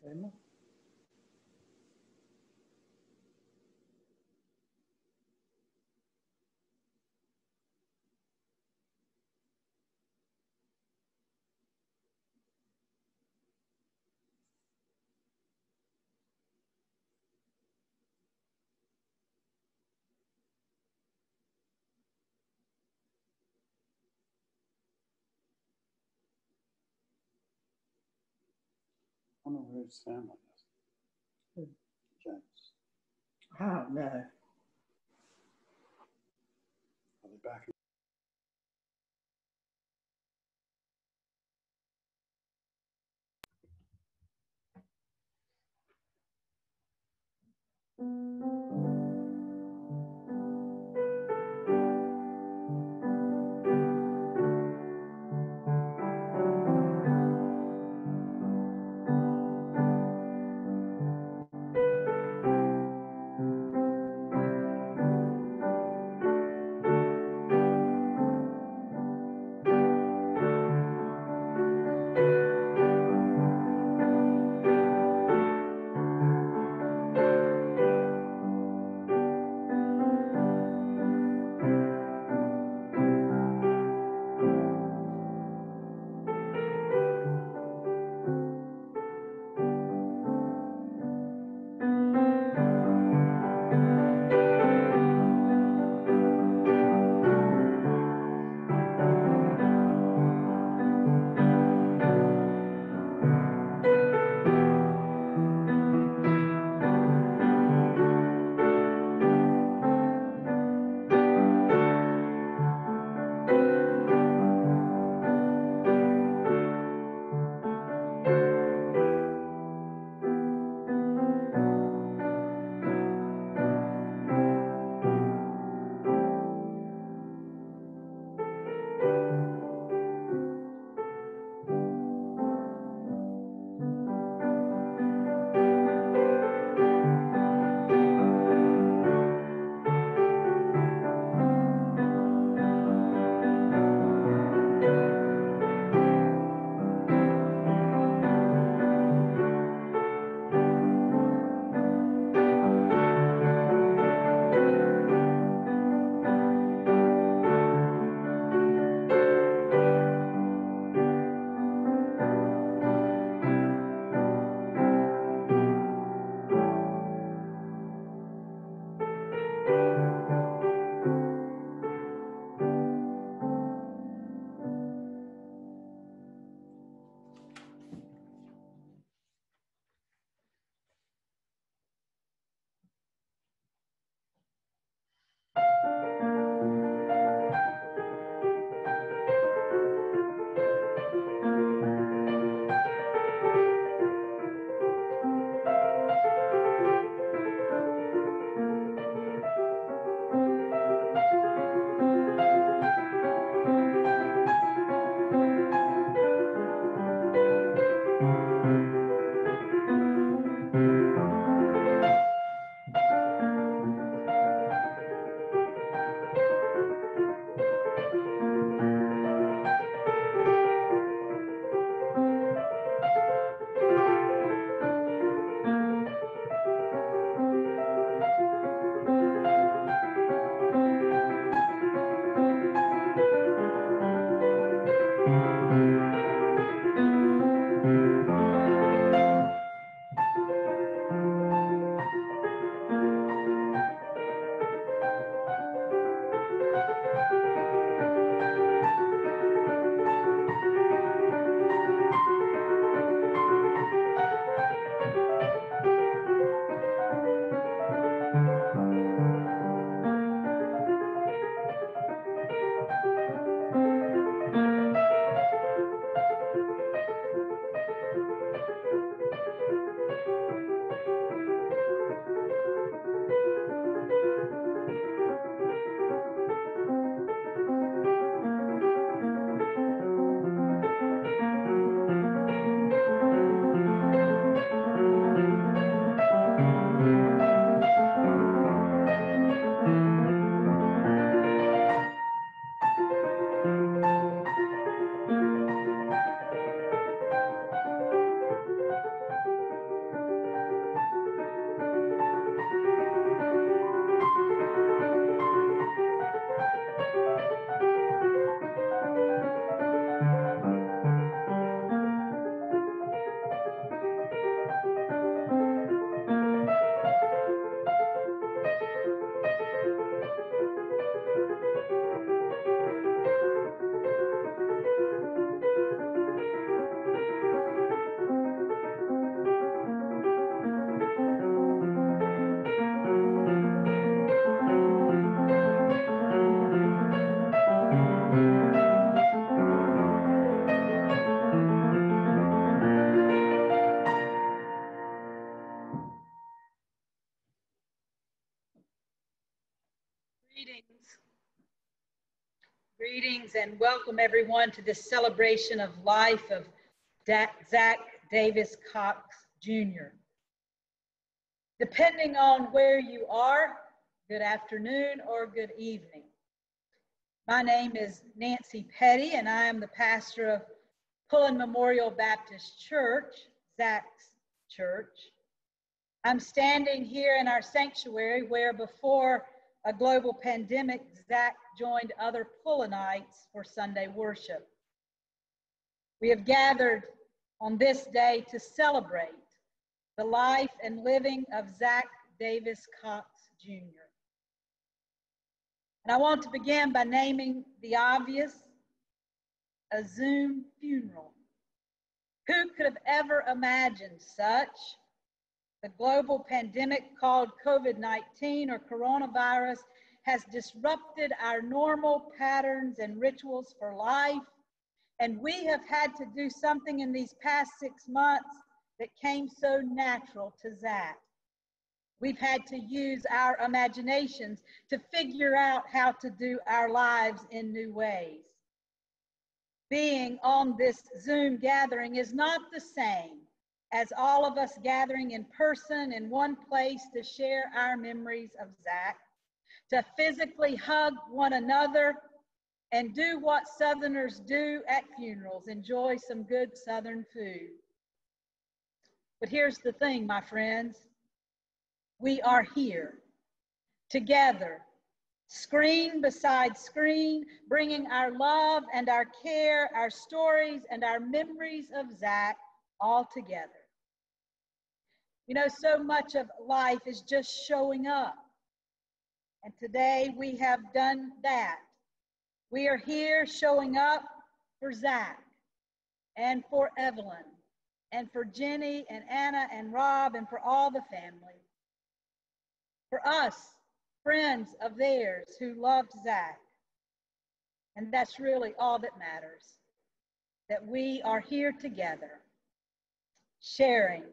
Emma? I wonder where his family is. Who? James. I don't know. Are they back? Greetings and welcome everyone to this celebration of life of Zach Davis Cox, Jr. Depending on where you are, good afternoon or good evening. My name is Nancy Petty and I am the pastor of Pullen Memorial Baptist Church, Zach's church. I'm standing here in our sanctuary where before a global pandemic, Zach joined other Pullenites for Sunday worship. We have gathered on this day to celebrate the life and living of Zach Davis Cox, Jr. And I want to begin by naming the obvious, a Zoom funeral. Who could have ever imagined such? The global pandemic called COVID-19 or coronavirus has disrupted our normal patterns and rituals for life, and we have had to do something in these past 6 months that came so natural to Zach. We've had to use our imaginations to figure out how to do our lives in new ways. Being on this Zoom gathering is not the same as all of us gathering in person in one place to share our memories of Zach, to physically hug one another and do what Southerners do at funerals, enjoy some good Southern food. But here's the thing, my friends, we are here together, screen beside screen, bringing our love and our care, our stories and our memories of Zach all together. You know, so much of life is just showing up. And today we have done that. We are here showing up for Zach and for Evelyn and for Jenny and Anna and Rob and for all the family. For us, friends of theirs who loved Zach. And that's really all that matters, that we are here together, sharing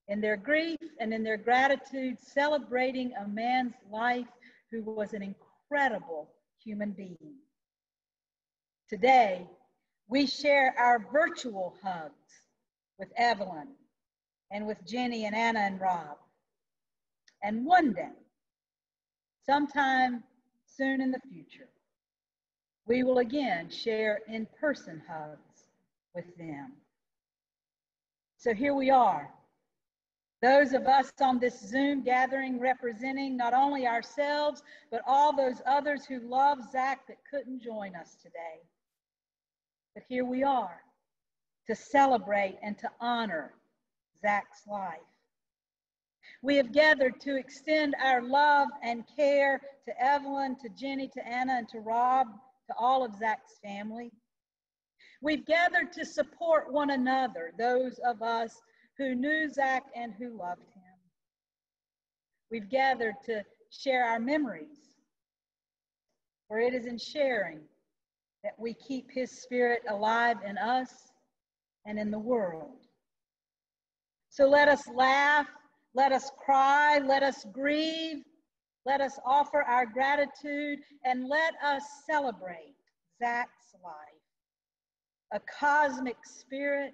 in their grief and in their gratitude, celebrating a man's life who was an incredible human being. Today, we share our virtual hugs with Evelyn and with Jenny and Anna and Rob. And one day, sometime soon in the future, we will again share in-person hugs with them. So here we are, those of us on this Zoom gathering representing not only ourselves, but all those others who love Zach that couldn't join us today. But here we are to celebrate and to honor Zach's life. We have gathered to extend our love and care to Evelyn, to Jenny, to Anna, and to Rob, to all of Zach's family. We've gathered to support one another, those of us who knew Zach and who loved him. We've gathered to share our memories, for it is in sharing that we keep his spirit alive in us and in the world. So let us laugh, let us cry, let us grieve, let us offer our gratitude, and let us celebrate Zach's life. A cosmic spirit,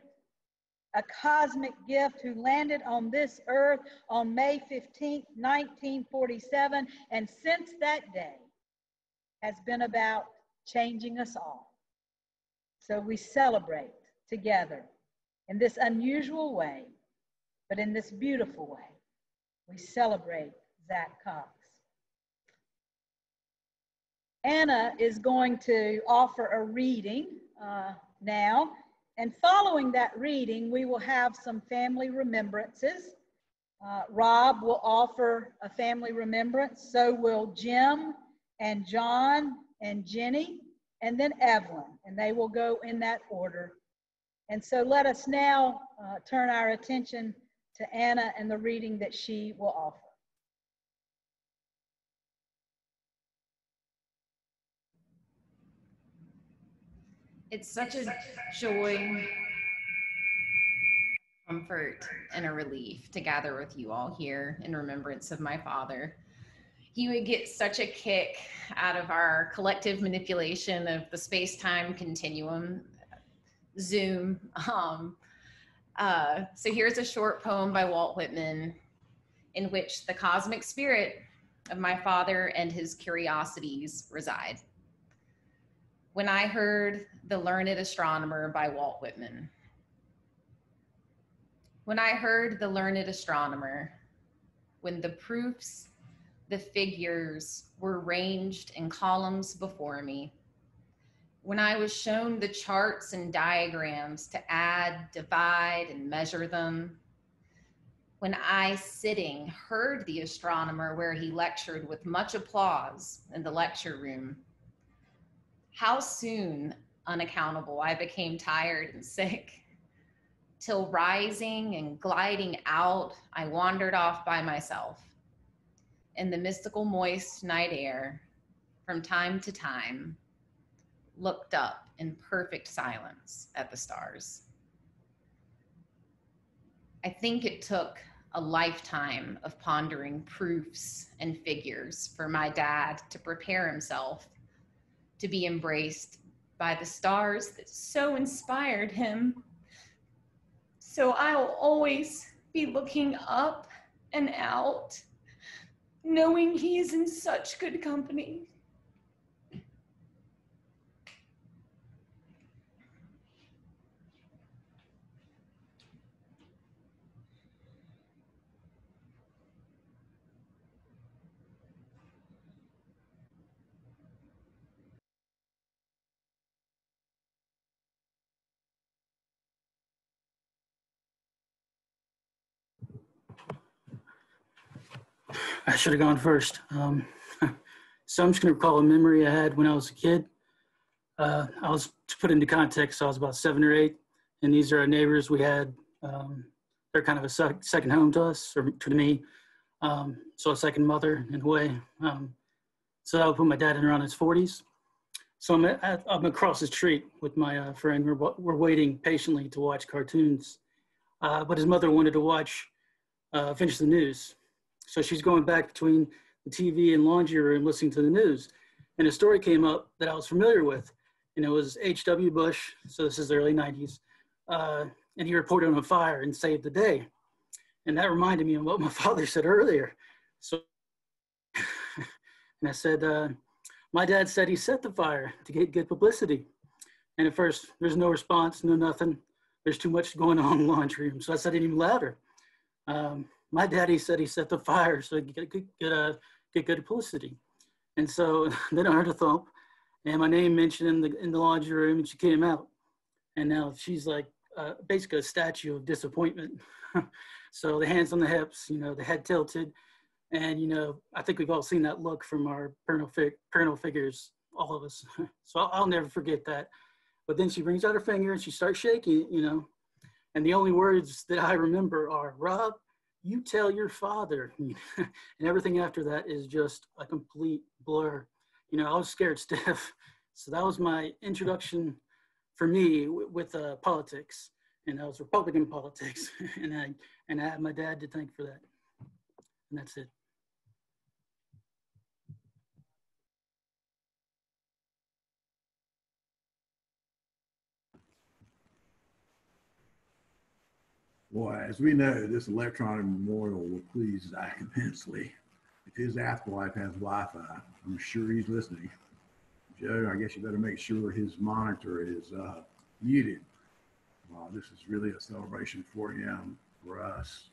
a cosmic gift who landed on this earth on May 15th, 1947, and since that day has been about changing us all. So we celebrate together in this unusual way, but in this beautiful way. We celebrate Zach Cox. Anna is going to offer a reading now. And following that reading, we will have some family remembrances. Rob will offer a family remembrance, so will Jim and John and Jenny, and then Evelyn, and they will go in that order. And so let us now turn our attention to Anna and the reading that she will offer. It's such a joy, comfort, and a relief to gather with you all here in remembrance of my father. he would get such a kick out of our collective manipulation of the space-time continuum, Zoom. So here's a short poem by Walt Whitman in which the cosmic spirit of my father and his curiosities reside. When I heard The Learned Astronomer by Walt Whitman. When I heard The Learned Astronomer, when the proofs, the figures were ranged in columns before me, when I was shown the charts and diagrams to add, divide, and measure them, when I, sitting, heard the astronomer where he lectured with much applause in the lecture room, how soon, unaccountable, I became tired and sick, till rising and gliding out, I wandered off by myself in the mystical moist night air, from time to time, looked up in perfect silence at the stars. I think it took a lifetime of pondering proofs and figures for my dad to prepare himself to be embraced by the stars that so inspired him. So I'll always be looking up and out, knowing he is in such good company. I should have gone first. So I'm just going to recall a memory I had when I was a kid. I was, to put into context, I was about 7 or 8, and these are our neighbors we had. They're kind of a second home to us, or to me. So a second mother in a way. So I would put my dad in around his 40s. So I'm across the street with my friend. We're waiting patiently to watch cartoons. But his mother wanted to watch, finish the news. So she's going back between the TV and laundry room listening to the news. And a story came up that I was familiar with. And it was H.W. Bush, so this is the early 90s. And he reported on a fire and saved the day. And that reminded me of what my father said earlier. So, and I said, my dad said he set the fire to get good publicity. And at first, there's no response, no nothing. There's too much going on in the laundry room. So I said it even louder. My daddy said he set the fire so he could get good publicity. And so then I heard a thump and my name mentioned in the laundry room, and she came out. And now she's like basically a statue of disappointment. So the hands on the hips, the head tilted. And, I think we've all seen that look from our parental figures, all of us. So I'll never forget that. But then she brings out her finger and she starts shaking, And the only words that I remember are, Rob, you tell your father. And everything after that is just a complete blur. I was scared stiff. So that was my introduction for me with politics. And that was Republican politics. And I have my dad to thank for that. And that's it. Boy, as we know, this electronic memorial will please Zach immensely. If his afterlife has Wi-Fi, I'm sure he's listening. Joe, I guess you better make sure his monitor is muted. This is really a celebration for him, for us.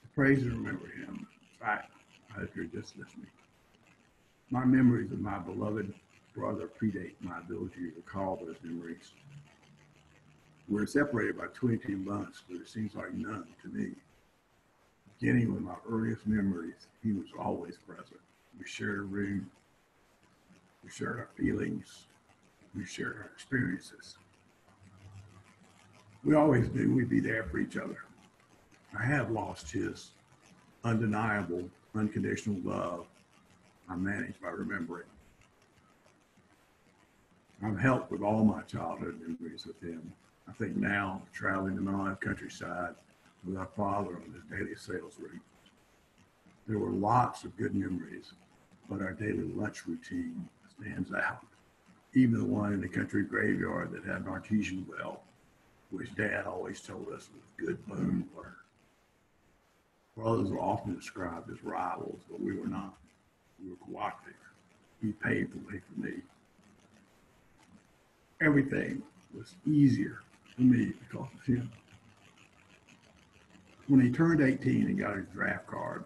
To praise and remember him. In fact, I hope you're just listening. My memories of my beloved brother predate my ability to recall those memories. We're separated by 22 months, but it seems like none to me. Beginning with my earliest memories, he was always present. We shared a room, we shared our feelings, we shared our experiences. We always knew we'd be there for each other. I have lost his undeniable, unconditional love. I manage by remembering. I'm helped with all my childhood memories with him. I think now, traveling the Mountain countryside with our father on his daily sales route. There were lots of good memories, but our daily lunch routine stands out. Even the one in the country graveyard that had an artesian well, which Dad always told us was good bone water. Brothers were often described as rivals, but we were not. We were cooperative. He paid the way for me. Everything was easier for me because of him. When he turned 18 and got his draft card,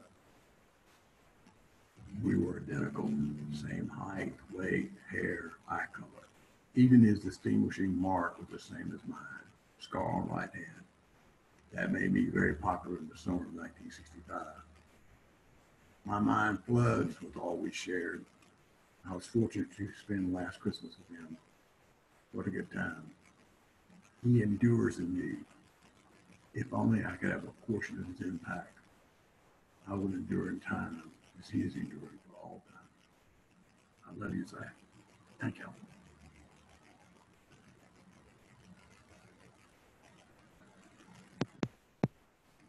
we were identical. Same height, weight, hair, eye color. Even his distinguishing mark was the same as mine, scar on right hand. That made me very popular in the summer of 1965. My mind floods with all we shared. I was fortunate to spend last Christmas with him. What a good time. He endures in me. If only I could have a portion of his impact, I would endure in time as he is enduring for all time. I love you, Zach. Thank you.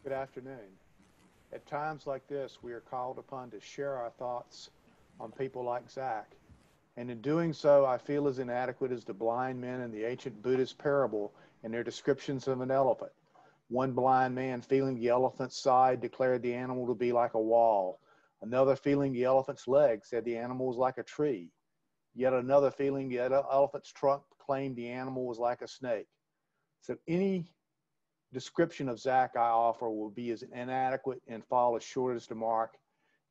Good afternoon. At times like this, we are called upon to share our thoughts on people like Zach. And in doing so, I feel as inadequate as the blind men in the ancient Buddhist parable in their descriptions of an elephant. One blind man feeling the elephant's side declared the animal to be like a wall. Another feeling the elephant's leg said the animal was like a tree. Yet another feeling the elephant's trunk claimed the animal was like a snake. So any description of Zach I offer will be as inadequate and fall as short as the mark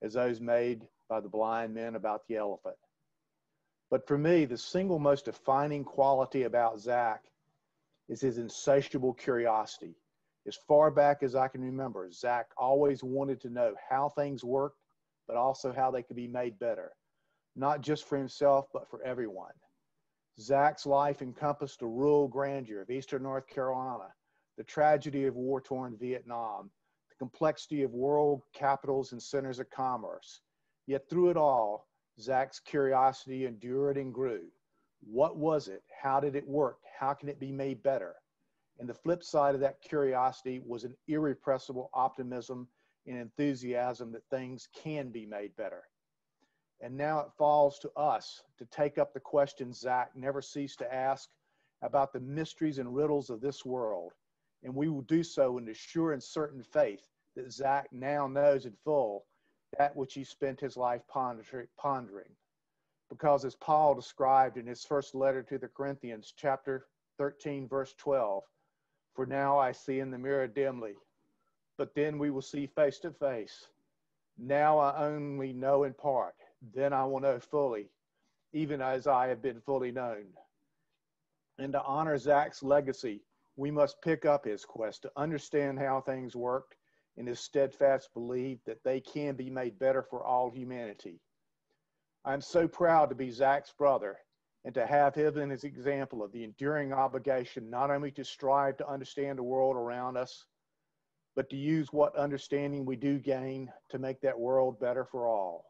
as those made by the blind men about the elephant. But for me, the single most defining quality about Zach is his insatiable curiosity. As far back as I can remember, Zach always wanted to know how things worked, but also how they could be made better, not just for himself, but for everyone. Zach's life encompassed the rural grandeur of Eastern North Carolina, the tragedy of war-torn Vietnam, the complexity of world capitals and centers of commerce. Yet through it all, Zach's curiosity endured and grew. What was it? How did it work? How can it be made better? And the flip side of that curiosity was an irrepressible optimism and enthusiasm that things can be made better. And now it falls to us to take up the questions Zach never ceased to ask about the mysteries and riddles of this world. And we will do so in the sure and certain faith that Zach now knows in full that which he spent his life pondering. Because as Paul described in his first letter to the Corinthians, chapter 13, verse 12, for now I see in the mirror dimly, but then we will see face to face. Now I only know in part, then I will know fully, even as I have been fully known. And to honor Zach's legacy, we must pick up his quest to understand how things worked and his steadfast belief that they can be made better for all humanity. I'm so proud to be Zach's brother and to have him in his example of the enduring obligation not only to strive to understand the world around us, but to use what understanding we do gain to make that world better for all.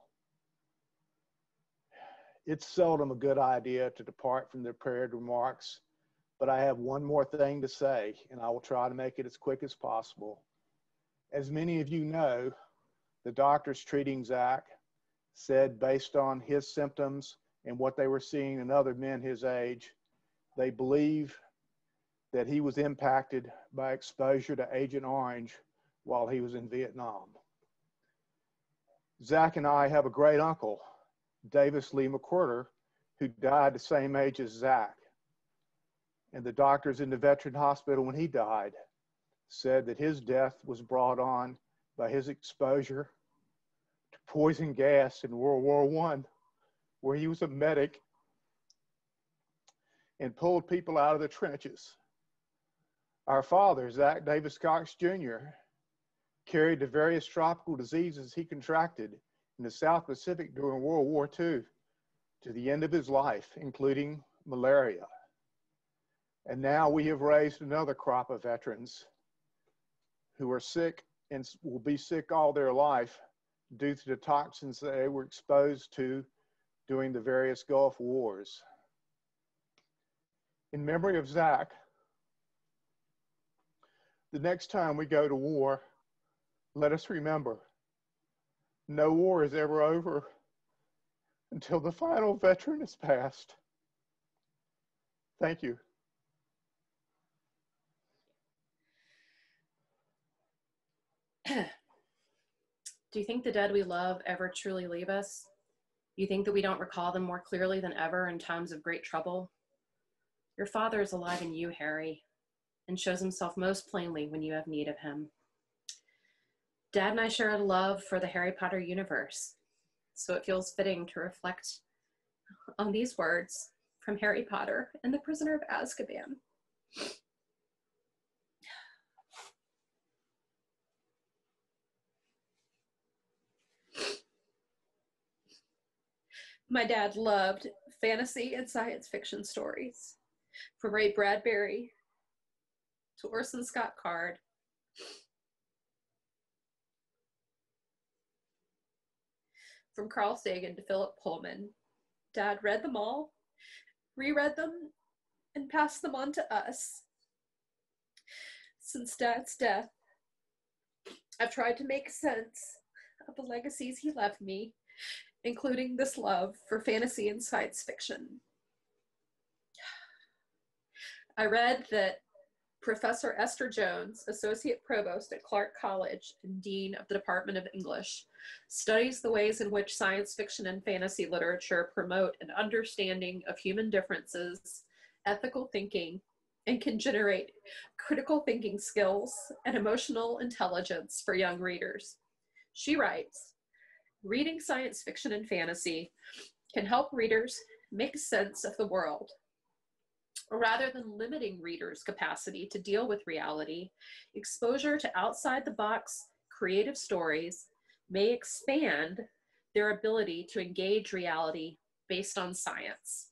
It's seldom a good idea to depart from the prepared remarks, but I have one more thing to say, and I will try to make it as quick as possible. As many of you know, the doctors treating Zach said based on his symptoms and what they were seeing in other men his age, they believe that he was impacted by exposure to Agent Orange while he was in Vietnam. Zach and I have a great uncle, Davis Lee McWhirter, who died the same age as Zach. And the doctors in the veteran hospital when he died said that his death was brought on by his exposure to poison gas in World War I, where he was a medic and pulled people out of the trenches. Our father, Zach Davis Cox Jr., carried the various tropical diseases he contracted in the South Pacific during World War II to the end of his life, including malaria. And now we have raised another crop of veterans who are sick and will be sick all their life due to the toxins that they were exposed to during the various Gulf Wars. In memory of Zach, the next time we go to war, let us remember No war is ever over until the final veteran is passed. Thank you. Do you think the dead we love ever truly leave us? Do you think that we don't recall them more clearly than ever in times of great trouble? Your father is alive in you, Harry, and shows himself most plainly when you have need of him. Dad and I share a love for the Harry Potter universe, so it feels fitting to reflect on these words from Harry Potter and the Prisoner of Azkaban. My dad loved fantasy and science fiction stories, from Ray Bradbury to Orson Scott Card. From Carl Sagan to Philip Pullman. Dad read them all, reread them, and passed them on to us. Since Dad's death, I've tried to make sense of the legacies he left me, including this love for fantasy and science fiction. I read that Professor Esther Jones, Associate Provost at Clark College and Dean of the Department of English, studies the ways in which science fiction and fantasy literature promote an understanding of human differences, ethical thinking, and can generate critical thinking skills and emotional intelligence for young readers. She writes, reading science fiction and fantasy can help readers make sense of the world. Rather than limiting readers' capacity to deal with reality, exposure to outside-the-box creative stories may expand their ability to engage reality based on science.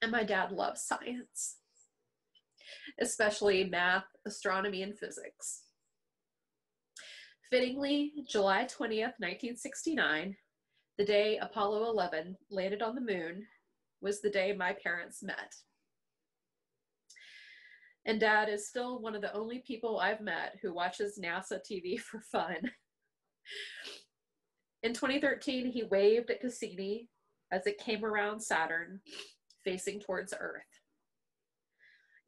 And my dad loves science, especially math, astronomy, and physics. Fittingly, July 20th, 1969, the day Apollo 11 landed on the moon, was the day my parents met. And Dad is still one of the only people I've met who watches NASA TV for fun. In 2013, he waved at Cassini as it came around Saturn, facing towards Earth.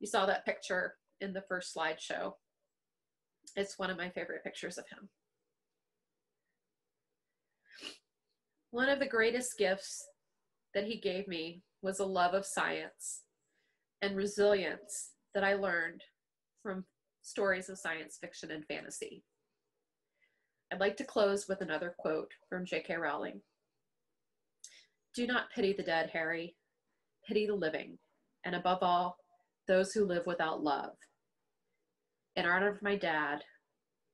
You saw that picture in the first slideshow. It's one of my favorite pictures of him. One of the greatest gifts that he gave me was a love of science and resilience that I learned from stories of science fiction and fantasy. I'd like to close with another quote from J.K. Rowling. Do not pity the dead, Harry. Pity the living, and above all, those who live without love. In honor of my dad,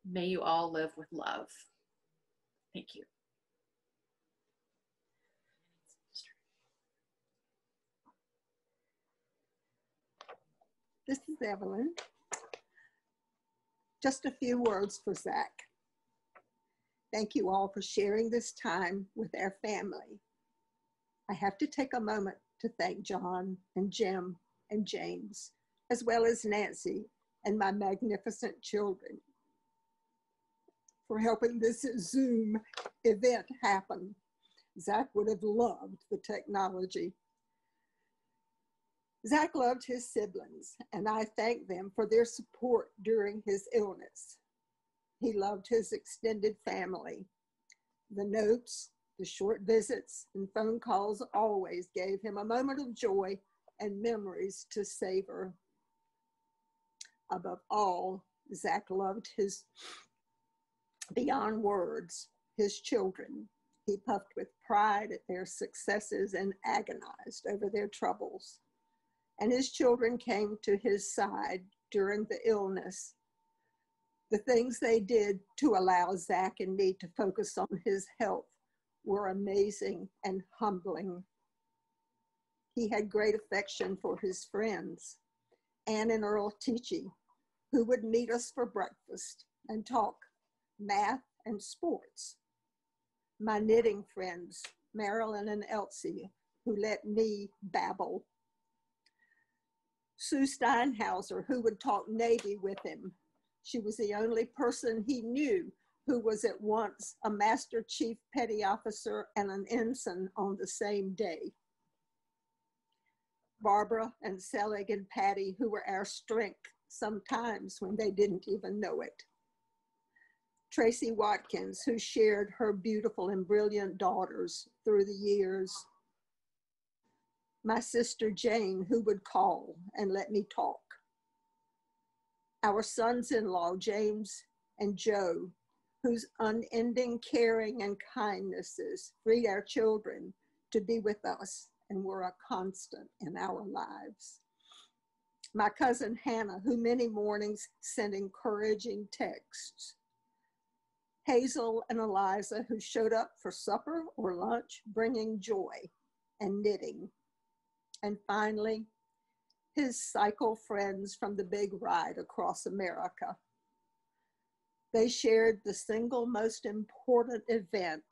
may you all live with love. Thank you. This is Evelyn. Just a few words for Zach. Thank you all for sharing this time with our family. I have to take a moment to thank John and Jim and James, as well as Nancy and my magnificent children for helping this Zoom event happen. Zach would have loved the technology. Zach loved his siblings, and I thank them for their support during his illness. He loved his extended family. The notes, the short visits, and phone calls always gave him a moment of joy and memories to savor. Above all, Zach loved his, beyond words, his children. He puffed with pride at their successes and agonized over their troubles. And his children came to his side during the illness. The things they did to allow Zach and me to focus on his health were amazing and humbling. He had great affection for his friends, Ann and Earl Teachy, who would meet us for breakfast and talk math and sports. My knitting friends, Marilyn and Elsie, who let me babble. Sue Steinhauser, who would talk Navy with him. She was the only person he knew who was at once a Master Chief Petty Officer and an ensign on the same day. Barbara and Selig and Patty, who were our strength sometimes when they didn't even know it. Tracy Watkins, who shared her beautiful and brilliant daughters through the years. My sister Jane, who would call and let me talk. Our sons-in-law, James and Joe, whose unending caring and kindnesses freed our children to be with us and were a constant in our lives. My cousin Hannah, who many mornings sent encouraging texts. Hazel and Eliza, who showed up for supper or lunch, bringing joy and knitting. And finally, his cycle friends from the big ride across America. They shared the single most important event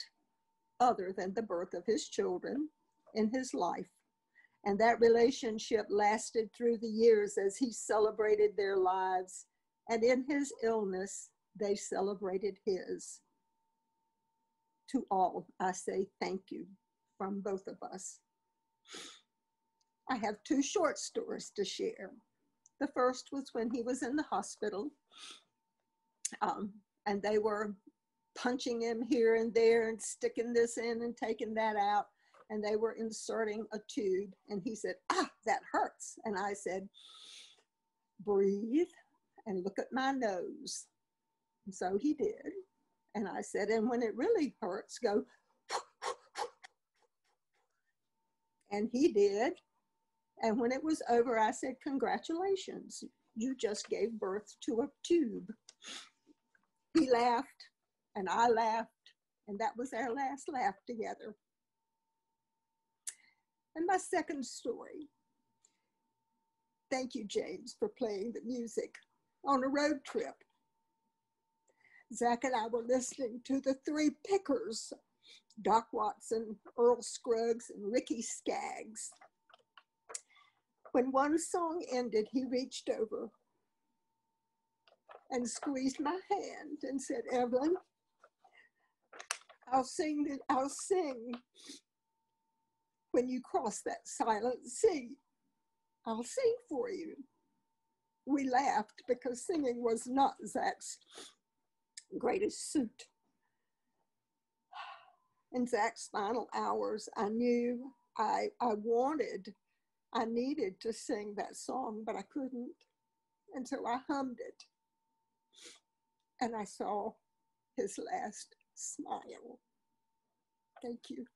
other than the birth of his children in his life. And that relationship lasted through the years as he celebrated their lives. And in his illness, they celebrated his. To all, I say thank you from both of us. I have two short stories to share. The first was when he was in the hospital, and they were punching him here and there and sticking this in and taking that out, and they were inserting a tube, and he said, "Ah, that hurts." And I said, "Breathe and look at my nose." And so he did. And I said, "And when it really hurts, go." And he did. And when it was over, I said, "Congratulations, you just gave birth to a tube." He laughed, and I laughed, and that was our last laugh together. And my second story. Thank you, James, for playing the music. On a road trip, Zach and I were listening to the Three Pickers, Doc Watson, Earl Scruggs, and Ricky Skaggs. When one song ended, he reached over and squeezed my hand and said, "Evelyn, I'll sing when you cross that silent sea. I'll sing for you." We laughed because singing was not Zach's greatest suit. In Zach's final hours, I knew I needed to sing that song, but I couldn't. And so I hummed it. And I saw his last smile. Thank you.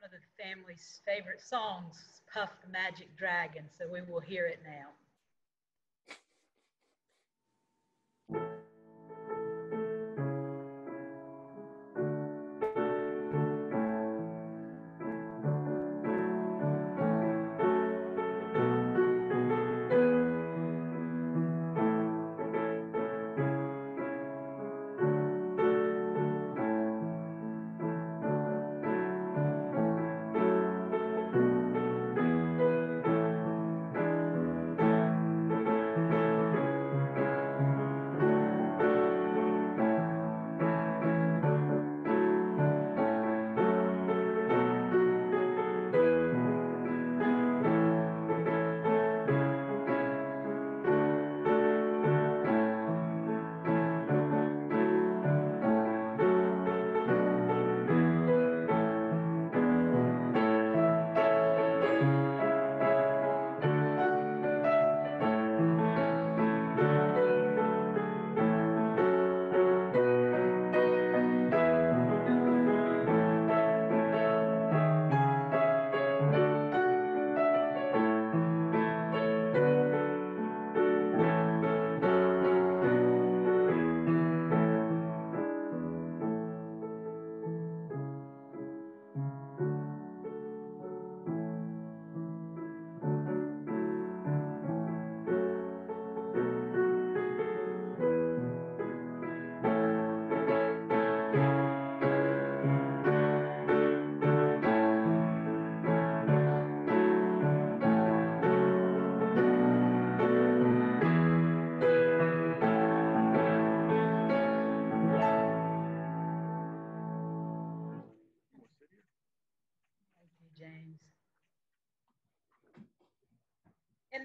One of the family's favorite songs, Puff the Magic Dragon, so we will hear it now.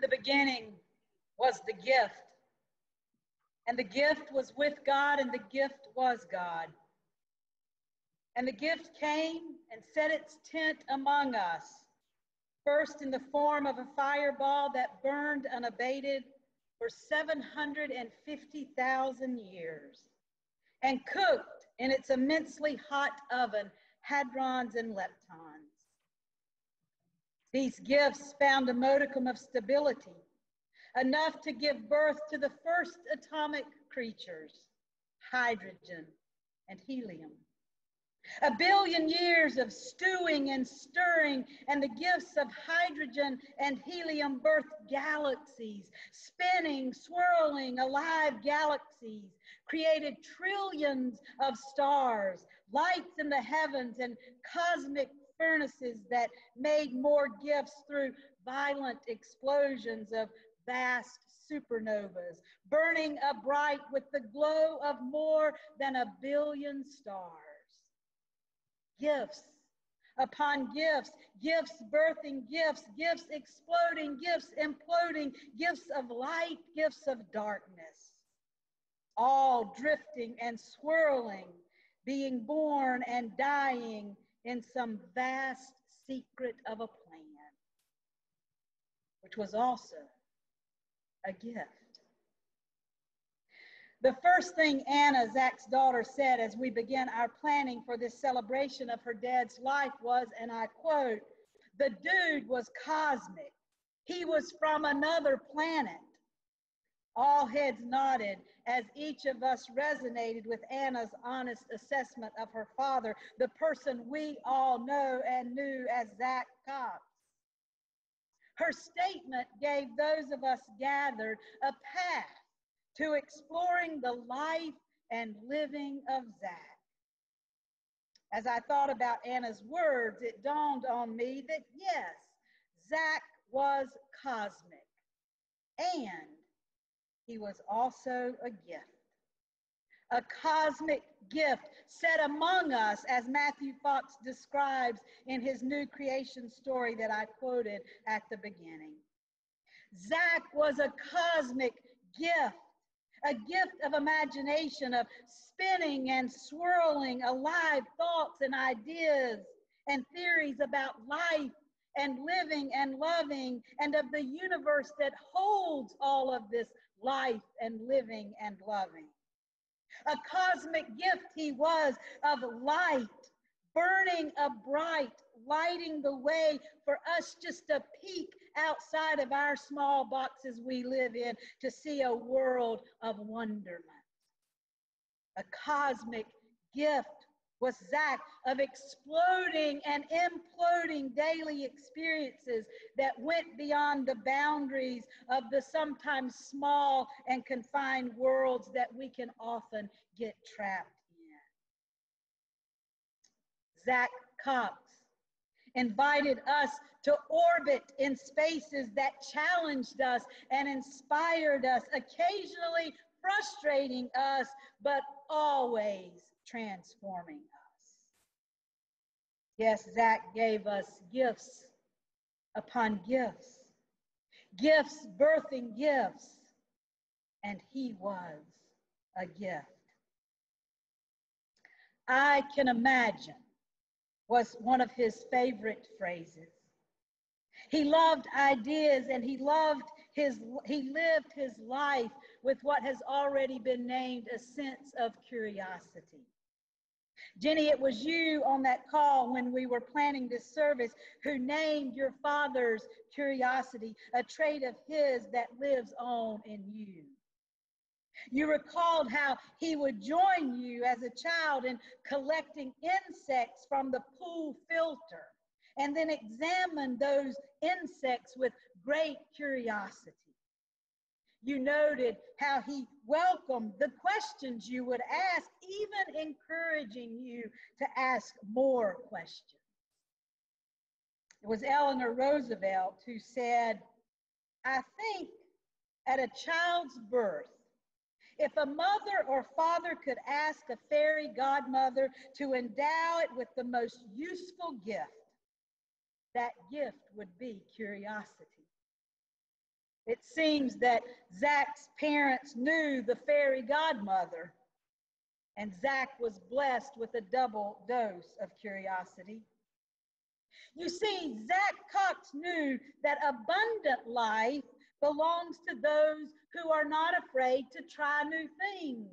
the beginning was the gift, and the gift was with God, and the gift was God. And the gift came and set its tent among us, first in the form of a fireball that burned unabated for 750,000 years, and cooked in its immensely hot oven hadrons and leptons. These gifts found a modicum of stability, enough to give birth to the first atomic creatures, hydrogen and helium. A billion years of stewing and stirring, and the gifts of hydrogen and helium birthed galaxies, spinning, swirling, alive galaxies, created trillions of stars, lights in the heavens, and cosmic furnaces that made more gifts through violent explosions of vast supernovas, burning up bright with the glow of more than a billion stars. Gifts upon gifts, gifts birthing gifts, gifts exploding, gifts imploding, gifts of light, gifts of darkness, all drifting and swirling, being born and dying in some vast secret of a plan, which was also a gift. The first thing Anna, Zach's daughter, said as we began our planning for this celebration of her dad's life was, and I quote, "The dude was cosmic. He was from another planet." All heads nodded as each of us resonated with Anna's honest assessment of her father, the person we all know and knew as Zach Cox. Her statement gave those of us gathered a path to exploring the life and living of Zach. As I thought about Anna's words, it dawned on me that yes, Zach was cosmic, and he was also a gift. A cosmic gift set among us, as Matthew Fox describes in his new creation story that I quoted at the beginning. Zach was a cosmic gift. A gift of imagination, of spinning and swirling, alive thoughts and ideas and theories about life and living and loving, and of the universe that holds all of this life and living and loving. A cosmic gift he was of light, burning up bright, lighting the way for us just to peek outside of our small boxes we live in to see a world of wonderment. A cosmic gift was Zach of exploding and imploding daily experiences that went beyond the boundaries of the sometimes small and confined worlds that we can often get trapped in. Zach Cox invited us to orbit in spaces that challenged us and inspired us, occasionally frustrating us, but always transforming us. Yes, Zach gave us gifts upon gifts, gifts birthing gifts, and he was a gift. I can imagine was one of his favorite phrases. He loved ideas, and he lived his life with what has already been named a sense of curiosity. Jenny, it was you on that call when we were planning this service who named your father's curiosity a trait of his that lives on in you. You recalled how he would join you as a child in collecting insects from the pool filter and then examine those insects with great curiosity. You noted how he welcomed the questions you would ask, even encouraging you to ask more questions. It was Eleanor Roosevelt who said, "I think at a child's birth, if a mother or father could ask a fairy godmother to endow it with the most useful gift, that gift would be curiosity." It seems that Zach's parents knew the fairy godmother, and Zach was blessed with a double dose of curiosity. You see, Zach Cox knew that abundant life belongs to those who are not afraid to try new things,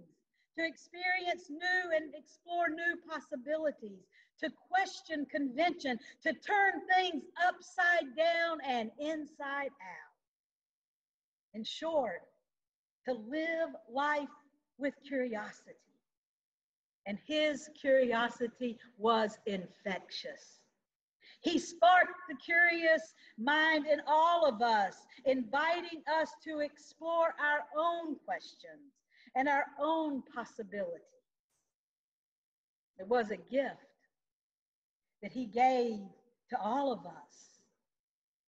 to experience new and explore new possibilities, to question convention, to turn things upside down and inside out. In short, to live life with curiosity. And his curiosity was infectious. He sparked the curious mind in all of us, inviting us to explore our own questions and our own possibilities. It was a gift that he gave to all of us.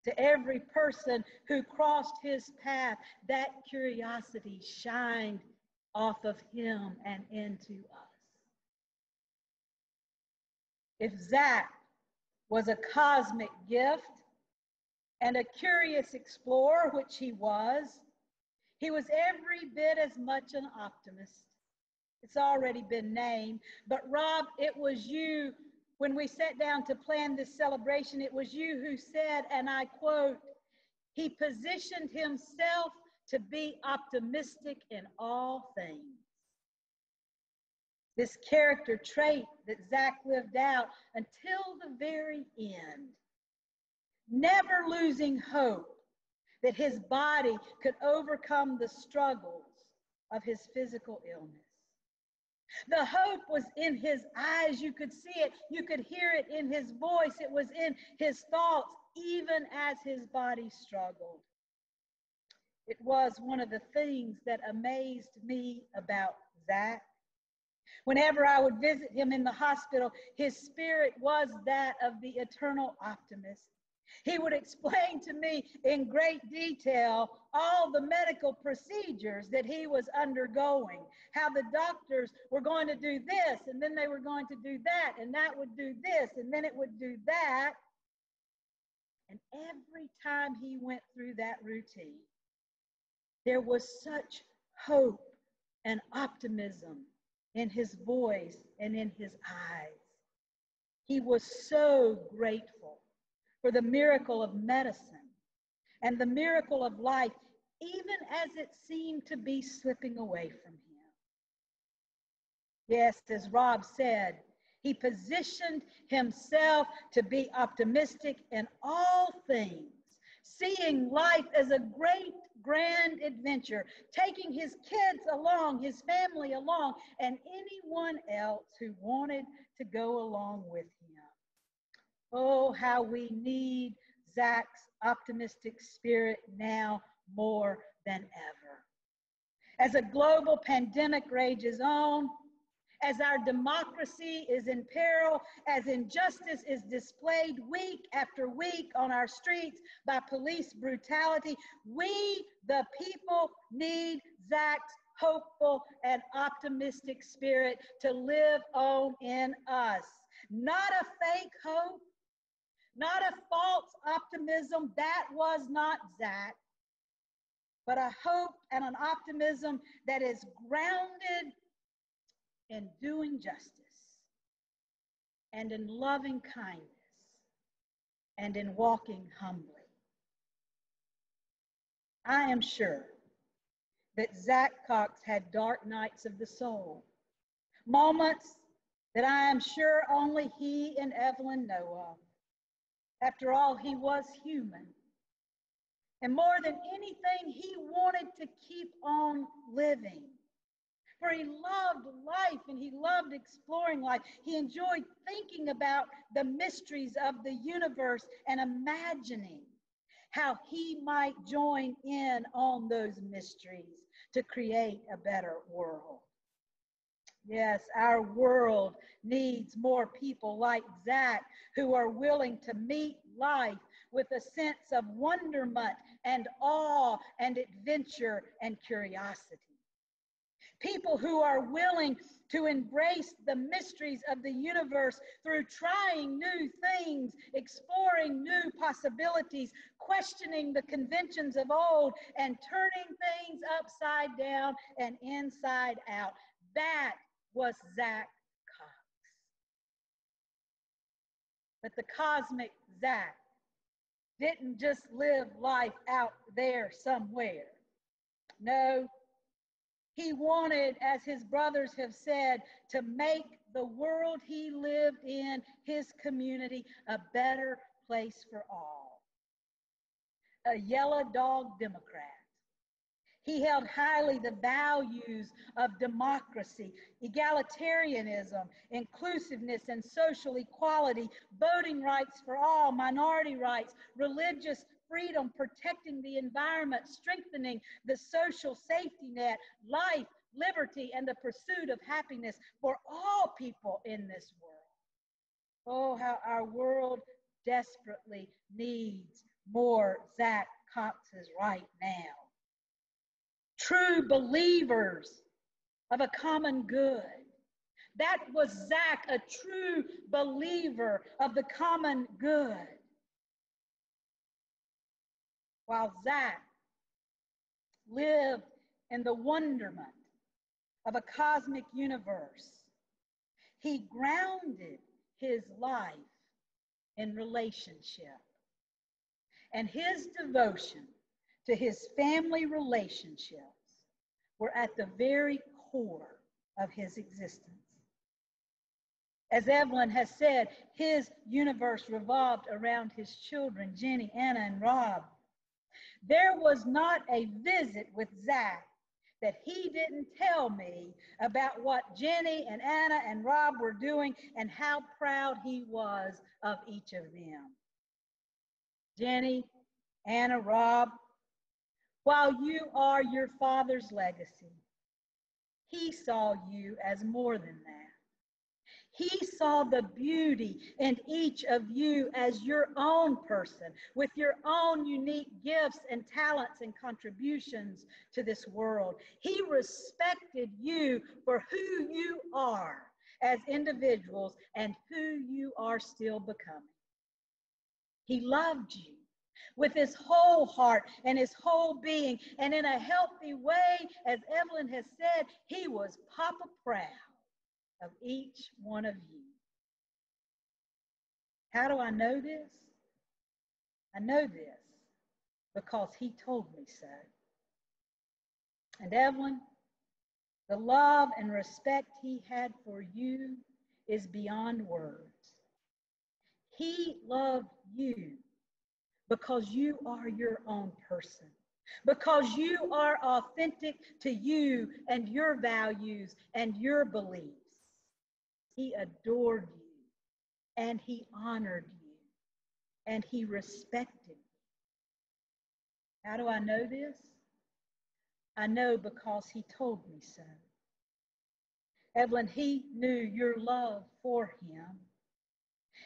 To every person who crossed his path, that curiosity shined off of him and into us. If Zach was a cosmic gift and a curious explorer, which he was every bit as much an optimist. It's already been named, but Rob, it was you, when we sat down to plan this celebration, it was you who said, and I quote, he positioned himself to be optimistic in all things. This character trait that Zach lived out until the very end, never losing hope that his body could overcome the struggles of his physical illness. The hope was in his eyes. You could see it. You could hear it in his voice. It was in his thoughts, even as his body struggled. It was one of the things that amazed me about Zach. Whenever I would visit him in the hospital, his spirit was that of the eternal optimist. He would explain to me in great detail all the medical procedures that he was undergoing, how the doctors were going to do this, and then they were going to do that, and that would do this, and then it would do that. And every time he went through that routine, there was such hope and optimism in his voice and in his eyes. He was so grateful for the miracle of medicine and the miracle of life, even as it seemed to be slipping away from him. Yes, as Rob said, he positioned himself to be optimistic in all things, seeing life as a great, grand adventure, taking his kids along, his family along, and anyone else who wanted to go along with him. Oh, how we need Zach's optimistic spirit now more than ever. As a global pandemic rages on, as our democracy is in peril, as injustice is displayed week after week on our streets by police brutality, we, the people, need Zach's hopeful and optimistic spirit to live on in us. Not a fake hope, not a false optimism. That was not Zach, but a hope and an optimism that is grounded in doing justice and in loving kindness and in walking humbly. I am sure that Zach Cox had dark nights of the soul, moments that I am sure only he and Evelyn know of. After all, he was human. And more than anything, he wanted to keep on living. For he loved life and he loved exploring life. He enjoyed thinking about the mysteries of the universe and imagining how he might join in on those mysteries to create a better world. Yes, our world needs more people like Zach who are willing to meet life with a sense of wonderment and awe and adventure and curiosity. People who are willing to embrace the mysteries of the universe through trying new things, exploring new possibilities, questioning the conventions of old, and turning things upside down and inside out. That was Zach Cox. But the cosmic Zach didn't just live life out there somewhere. No, he wanted, as his brothers have said, to make the world he lived in, his community, a better place for all. A yellow dog Democrat. He held highly the values of democracy, egalitarianism, inclusiveness and social equality, voting rights for all, minority rights, religious freedom, protecting the environment, strengthening the social safety net, life, liberty, and the pursuit of happiness for all people in this world. Oh, how our world desperately needs more Zach Coxes right now. True believers of a common good. That was Zach, a true believer of the common good. While Zach lived in the wonderment of a cosmic universe, he grounded his life in relationship. And his devotion to his family relationships were at the very core of his existence. As Evelyn has said, his universe revolved around his children, Jenny, Anna, and Rob. There was not a visit with Zach that he didn't tell me about what Jenny and Anna and Rob were doing and how proud he was of each of them. Jenny, Anna, Rob, while you are your father's legacy, he saw you as more than that. He saw the beauty in each of you as your own person, with your own unique gifts and talents and contributions to this world. He respected you for who you are as individuals and who you are still becoming. He loved you with his whole heart and his whole being, and in a healthy way, as Evelyn has said, he was Papa proud of each one of you. How do I know this? I know this because he told me so. And Evelyn, the love and respect he had for you is beyond words. He loved you because you are your own person, because you are authentic to you and your values and your beliefs. He adored you, and he honored you, and he respected you. How do I know this? I know because he told me so. Evelyn, he knew your love for him.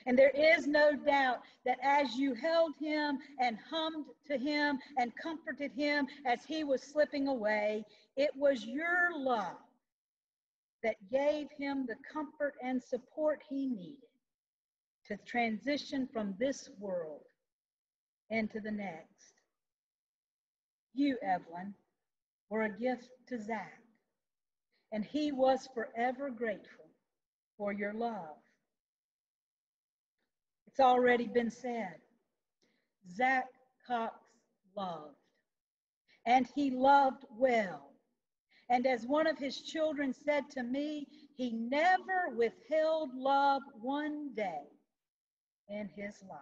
And there is no doubt that as you held him and hummed to him and comforted him as he was slipping away, it was your love that gave him the comfort and support he needed to transition from this world into the next. You, Evelyn, were a gift to Zach, and he was forever grateful for your love. It's already been said, Zach Cox loved, and he loved well. And as one of his children said to me, he never withheld love one day in his life.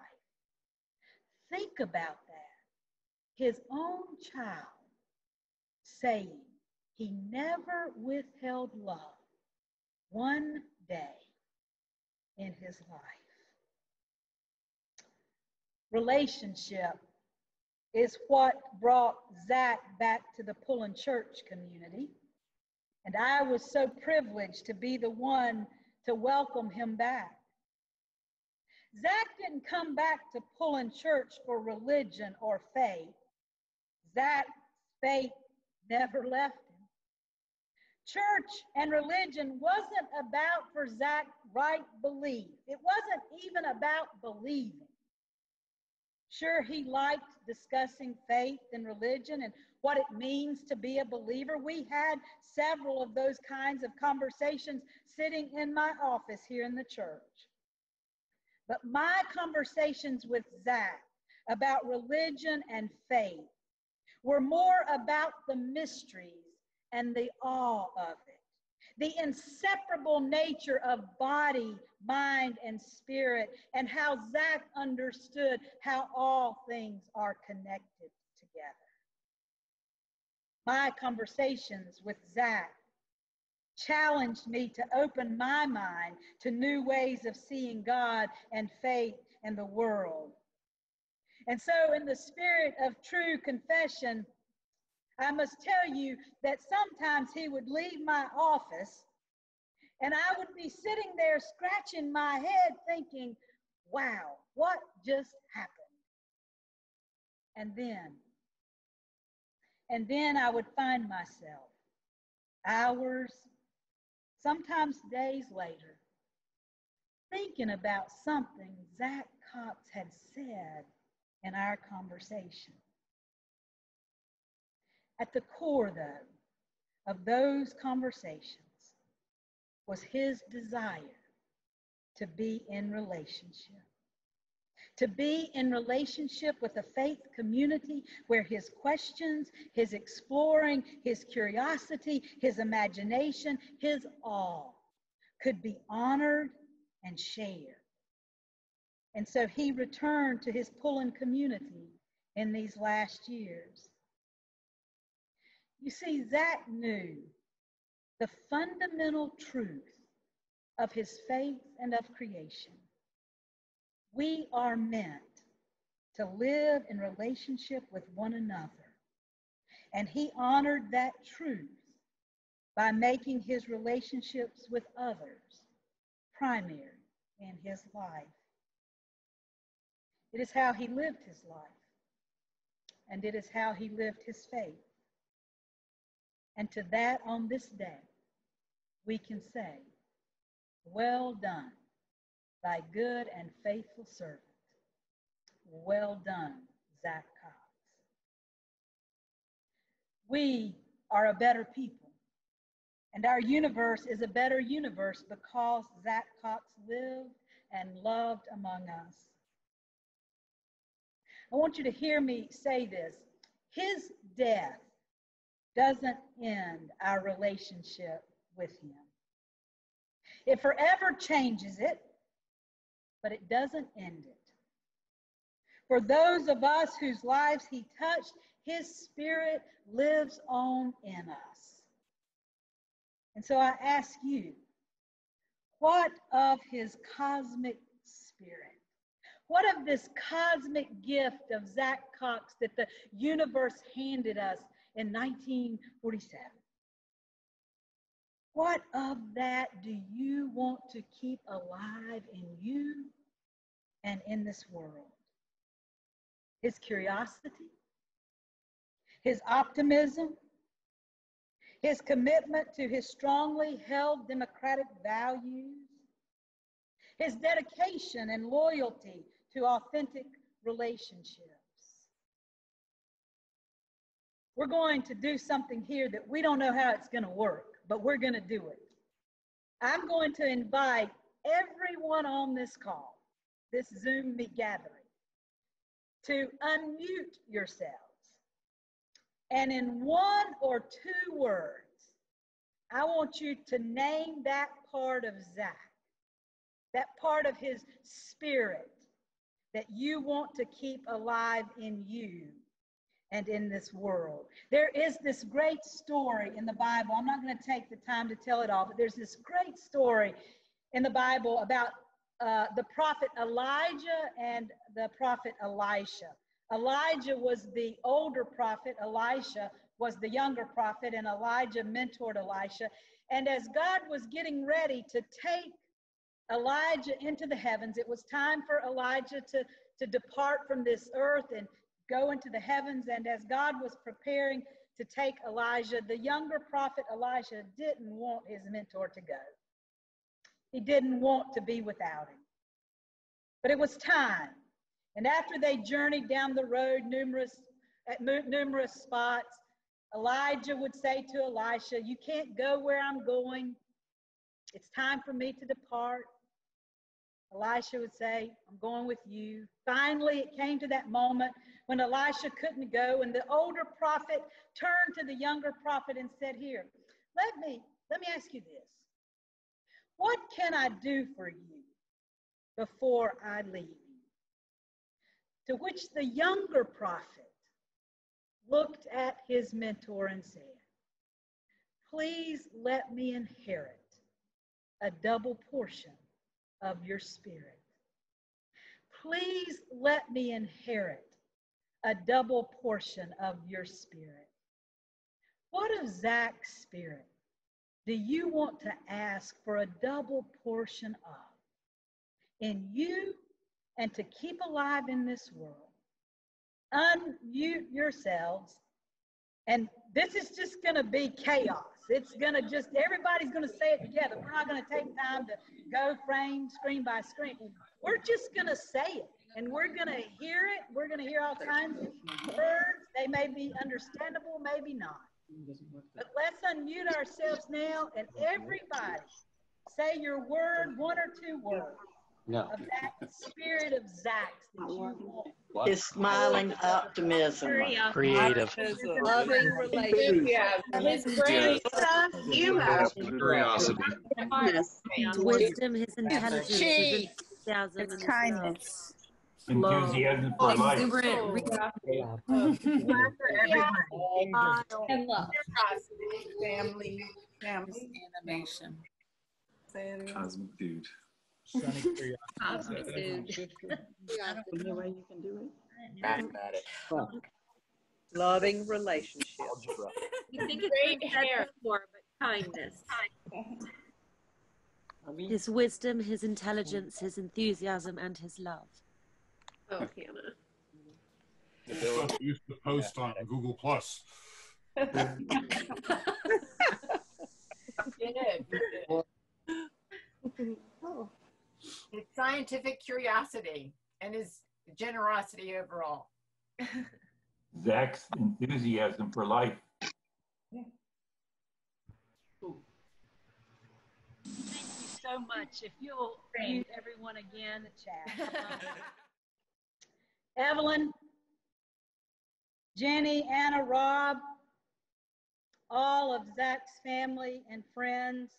Think about that. His own child saying he never withheld love one day in his life. Relationship is what brought Zach back to the Pullen church community. And I was so privileged to be the one to welcome him back. Zach didn't come back to Pullen church for religion or faith. Zach's faith never left him. Church and religion wasn't about, for Zach, right belief. It wasn't even about believing. Sure, he liked discussing faith and religion and what it means to be a believer. We had several of those kinds of conversations sitting in my office here in the church. But my conversations with Zach about religion and faith were more about the mysteries and the awe of it, the inseparable nature of body, mind, and spirit, and how Zach understood how all things are connected together. My conversations with Zach challenged me to open my mind to new ways of seeing God and faith and the world. And so, in the spirit of true confession, I must tell you that sometimes he would leave my office and I would be sitting there scratching my head thinking, wow, what just happened? And then I would find myself hours, sometimes days later, thinking about something Zach Cox had said in our conversation. At the core, though, of those conversations was his desire to be in relationship. To be in relationship with a faith community where his questions, his exploring, his curiosity, his imagination, his awe could be honored and shared. And so he returned to his Pullen community in these last years. You see, Zach knew the fundamental truth of his faith and of creation. We are meant to live in relationship with one another. And he honored that truth by making his relationships with others primary in his life. It is how he lived his life, and it is how he lived his faith. And to that, on this day, we can say, well done, thy good and faithful servant. Well done, Zach Cox. We are a better people, and our universe is a better universe because Zach Cox lived and loved among us. I want you to hear me say this. His death doesn't end our relationship with him. It forever changes it, but it doesn't end it. For those of us whose lives he touched, his spirit lives on in us. And so I ask you, what of his cosmic spirit? What of this cosmic gift of Zach Cox that the universe handed us in 1947? What of that do you want to keep alive in you and in this world? His curiosity, his optimism, his commitment to his strongly held democratic values, his dedication and loyalty to authentic relationships. We're going to do something here that we don't know how it's going to work, but we're going to do it. I'm going to invite everyone on this call, this Zoom meet gathering, to unmute yourselves. And in one or two words, I want you to name that part of Zach, that part of his spirit that you want to keep alive in you and in this world. There is this great story in the Bible. I'm not going to take the time to tell it all, but there's this great story in the Bible about the prophet Elijah and the prophet Elisha. Elijah was the older prophet, Elisha was the younger prophet, and Elijah mentored Elisha. And as God was getting ready to take Elijah into the heavens, it was time for Elijah to depart from this earth and go into the heavens. And as God was preparing to take Elijah, the younger prophet Elijah didn't want his mentor to go. He didn't want to be without him. But it was time. And after they journeyed down the road at numerous spots, Elijah would say to Elisha, "You can't go where I'm going. It's time for me to depart." Elisha would say, "I'm going with you." Finally, it came to that moment when Elisha couldn't go, and the older prophet turned to the younger prophet and said, "Here, let me ask you this. What can I do for you before I leave you?" To which the younger prophet looked at his mentor and said, "Please let me inherit a double portion of your spirit. Please let me inherit a double portion of your spirit." What of Zach's spirit do you want to ask for a double portion of in you and to keep alive in this world? Unmute yourselves. And this is just going to be chaos. It's going to just, everybody's going to say it together. We're not going to take time to go screen by screen. We're just going to say it, and we're going to hear it. We're going to hear all kinds of words. They may be understandable, maybe not. But let's unmute ourselves now, and everybody say your word, one or two words. No. Of that spirit of Zach's that you want. His smiling optimism. Creative. Loving relationship. His grace, humor. Curiosity. His wisdom, his intelligence, his enthusiasm, and his kindness. Enthusiasm for life. And love. Family. Animation. Cosmic dude. Cosmic dude. Any way you can do it. Mathematic. Loving relationship. You think it's great hair for, but kindness. His wisdom, his intelligence, his enthusiasm, and his love. Oh, Hannah. Used to post on Google Plus. His scientific curiosity and his generosity overall. Zach's enthusiasm for life. Thank you so much. If you'll mute everyone again, the chat. Evelyn, Jenny, Anna, Rob, all of Zach's family and friends,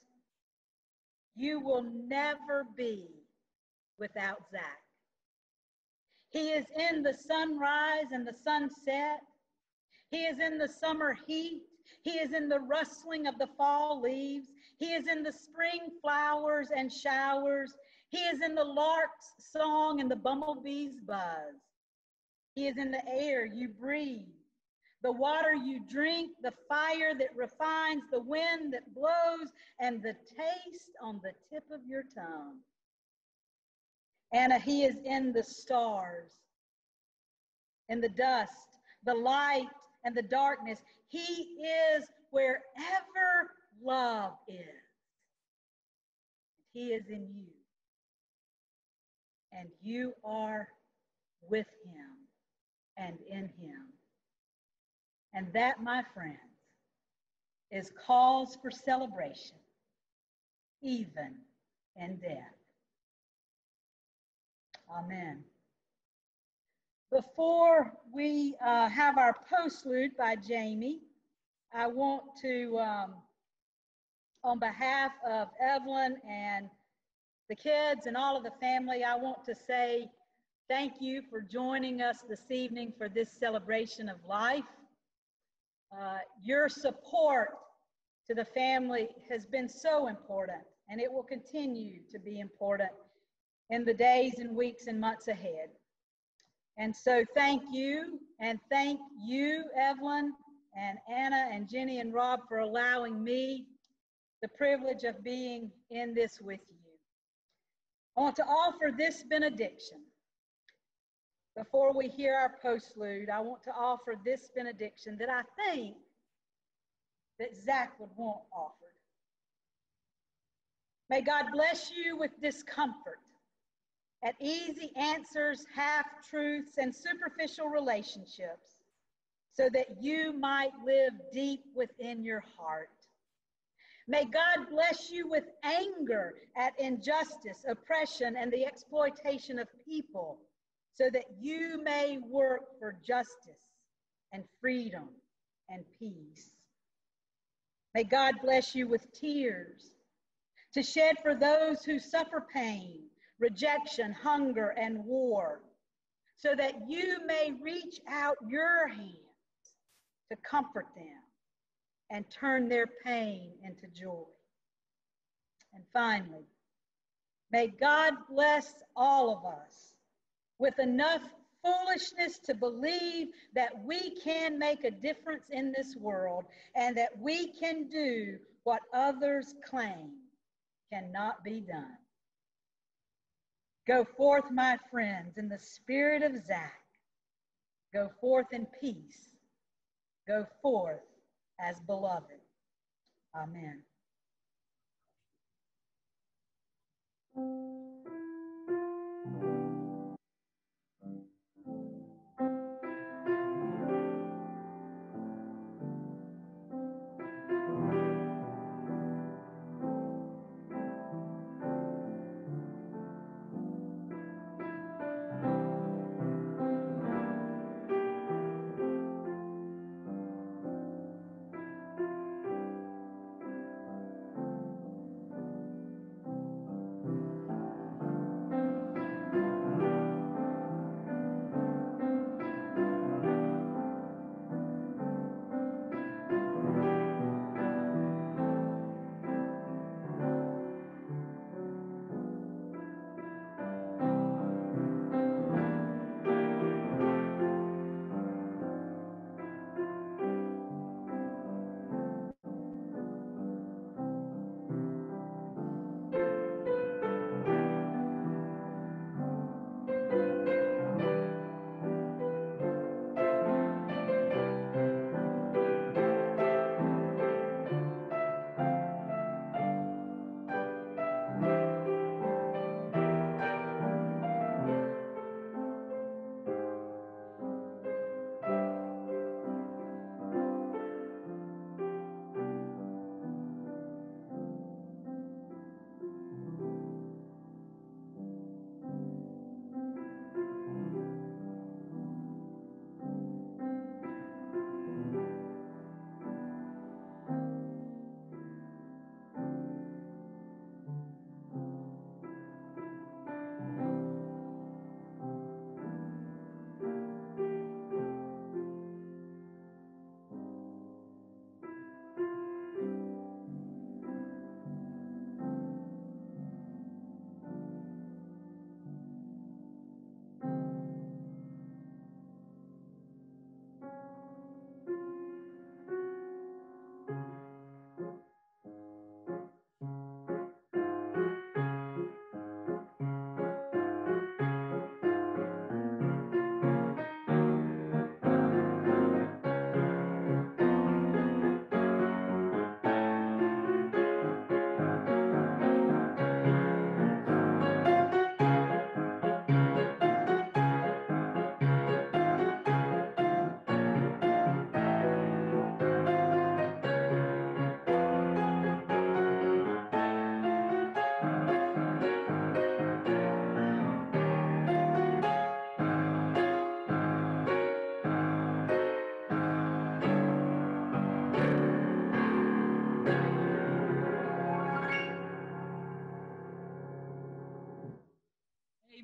you will never be without Zach. He is in the sunrise and the sunset. He is in the summer heat. He is in the rustling of the fall leaves. He is in the spring flowers and showers. He is in the lark's song and the bumblebee's buzz. He is in the air you breathe, the water you drink, the fire that refines, the wind that blows, and the taste on the tip of your tongue. Anna, he is in the stars, in the dust, the light, and the darkness. He is wherever love is. He is in you. And you are with him and in him. And that, my friends, is cause for celebration, even in death. Amen. Before we have our postlude by Jamie, I want to, on behalf of Evelyn and the kids and all of the family, I want to say thank you for joining us this evening for this celebration of life. Your support to the family has been so important, and it will continue to be important in the days and weeks and months ahead. And so thank you, and thank you, Evelyn and Anna and Jenny and Rob, for allowing me the privilege of being in this with you. I want to offer this benediction. Before we hear our postlude, I want to offer this benediction that I think that Zach would want offered. May God bless you with discomfort at easy answers, half-truths, and superficial relationships, so that you might live deep within your heart. May God bless you with anger at injustice, oppression, and the exploitation of people, so that you may work for justice and freedom and peace. May God bless you with tears to shed for those who suffer pain, rejection, hunger, and war, so that you may reach out your hands to comfort them and turn their pain into joy. And finally, may God bless all of us with enough foolishness to believe that we can make a difference in this world and that we can do what others claim cannot be done. Go forth, my friends, in the spirit of Zach. Go forth in peace. Go forth as beloved. Amen.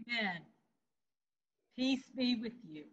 Amen. Peace be with you.